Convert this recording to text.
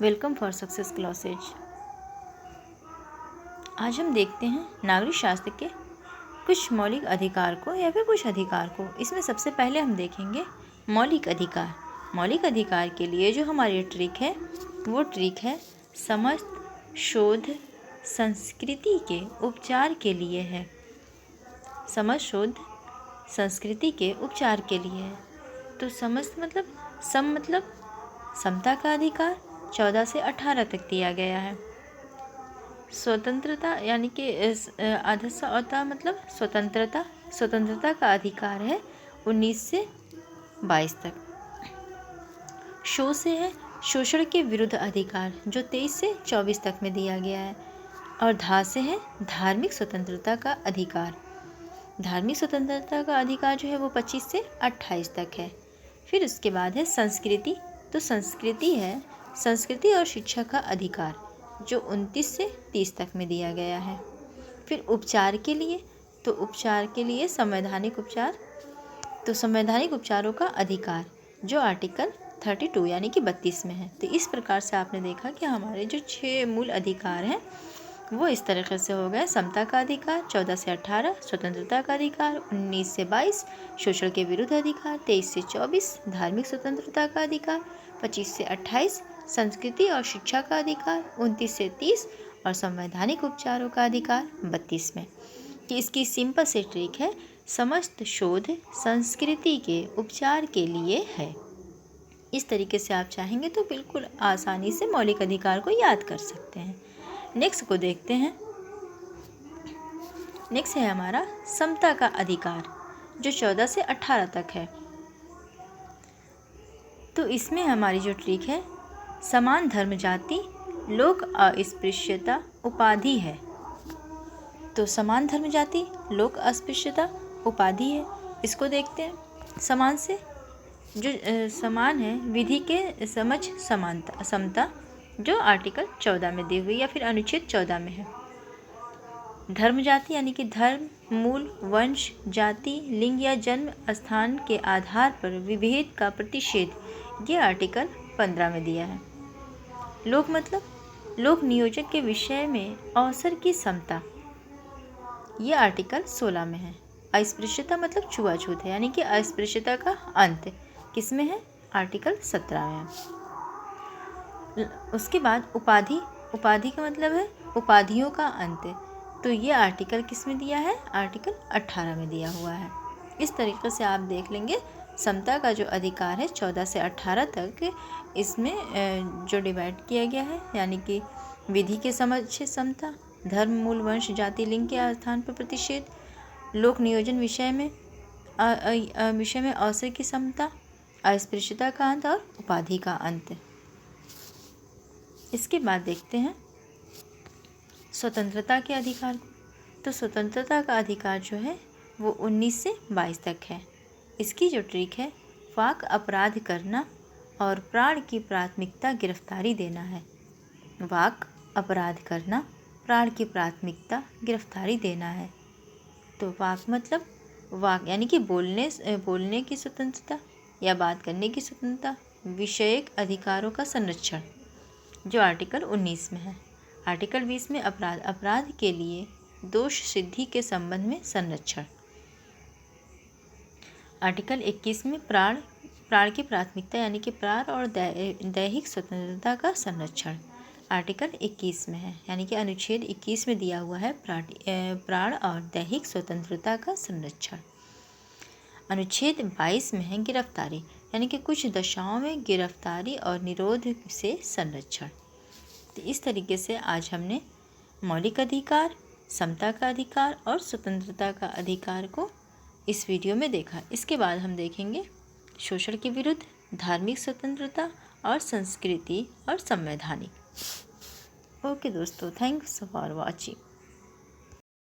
Welcome for success classes. आज हम देखते हैं नागरिक शास्त्र के कुछ मौलिक अधिकार को या फिर कुछ अधिकार को। इसमें सबसे पहले हम देखेंगे मौलिक अधिकार। मौलिक अधिकार के लिए जो हमारी ट्रिक है वो ट्रिक है समस्त शोध संस्कृति के उपचार के लिए है। समस्त शोध संस्कृति के उपचार के लिए है। तो समस्त मतलब सम मतलब समता का अधिकार 14 से 18 तक दिया गया है। स्वतंत्रता यानी कि अधसता मतलब स्वतंत्रता का अधिकार है 19 से 22 तक। शो से है शोषण के विरुद्ध अधिकार जो 23 से 24 तक में दिया गया है। और धा से है धार्मिक स्वतंत्रता का अधिकार। धार्मिक स्वतंत्रता का अधिकार जो है वो 25 से 28 तक है। फिर उसके बाद है संस्कृति। तो संस्कृति है संस्कृति और शिक्षा का अधिकार जो 29 से 30 तक में दिया गया है। फिर उपचार के लिए तो उपचार के लिए संवैधानिक उपचार। तो संवैधानिक उपचारों का अधिकार जो आर्टिकल 32 यानी कि 32 में है। तो इस प्रकार से आपने देखा कि हमारे जो 6 मूल अधिकार हैं वो इस तरीके से हो गए। समता का अधिकार 14 से 18, स्वतंत्रता का अधिकार 19 से 22, शोषण के विरुद्ध अधिकार 23 से 24, धार्मिक स्वतंत्रता का अधिकार 25 से 28, संस्कृति और शिक्षा का अधिकार 29 से 30 और संवैधानिक उपचारों का अधिकार 32 में। कि इसकी सिंपल से ट्रिक है समस्त शोध संस्कृति के उपचार के लिए है। इस तरीके से आप चाहेंगे तो बिल्कुल आसानी से मौलिक अधिकार को याद कर सकते हैं। नेक्स्ट को देखते हैं। नेक्स्ट है हमारा समता का अधिकार जो 14 से 18 तक है। तो इसमें हमारी जो ट्रिक है समान धर्म जाति लोक अस्पृश्यता उपाधि है। तो समान धर्म जाति लोक अस्पृश्यता उपाधि है। इसको देखते हैं। समान से जो समान है विधि के समझ समानता समता जो आर्टिकल 14 में दी हुई या फिर अनुच्छेद 14 में है। धर्म जाति यानी कि धर्म मूल वंश जाति लिंग या जन्म स्थान के आधार पर विभेद का प्रतिषेध ये आर्टिकल 15 में दिया है। लोक मतलब लोक नियोजक के विषय में अवसर की समता ये आर्टिकल 16 में है। अस्पृश्यता मतलब छुआछूत है यानी कि अस्पृश्यता का अंत किसमें है आर्टिकल 17 में है। उसके बाद उपाधि का मतलब है उपाधियों का अंत। तो ये आर्टिकल किस में दिया है आर्टिकल 18 में दिया हुआ है। इस तरीके से आप देख लेंगे समता का जो अधिकार है 14 से 18 तक इसमें जो डिवाइड किया गया है यानी कि विधि के समझ समता धर्म मूल वंश जाति लिंग के स्थान पर प्रतिषेध लोक नियोजन विषय में अवसर की समता अस्पृश्यता का अंत और उपाधि का अंत। इसके बाद देखते हैं स्वतंत्रता के अधिकार को। तो स्वतंत्रता का अधिकार जो है वो 19 से 22 तक है। इसकी जो ट्रिक है वाक अपराध करना और प्राण की प्राथमिकता गिरफ्तारी देना है। वाक अपराध करना प्राण की प्राथमिकता गिरफ्तारी देना है। तो वाक मतलब वाक यानी कि बोलने की स्वतंत्रता या बात करने की स्वतंत्रता विषयक अधिकारों का संरक्षण जो आर्टिकल 19 में है। आर्टिकल 20 में अपराध के लिए दोष सिद्धि के संबंध में संरक्षण। आर्टिकल 21 में प्राण की प्राथमिकता यानी कि प्राण और दैहिक स्वतंत्रता का संरक्षण आर्टिकल 21 में है यानी कि अनुच्छेद 21 में दिया हुआ है प्राण और दैहिक स्वतंत्रता का संरक्षण। अनुच्छेद 22 में है गिरफ्तारी यानी कि कुछ दशाओं में गिरफ्तारी और निरोध से संरक्षण। तो इस तरीके से आज हमने मौलिक अधिकार समता का अधिकार और स्वतंत्रता का अधिकार को इस वीडियो में देखा। इसके बाद हम देखेंगे शोषण के विरुद्ध धार्मिक स्वतंत्रता और संस्कृति और संवैधानिक। ओके दोस्तों, थैंक्स फॉर वॉचिंग।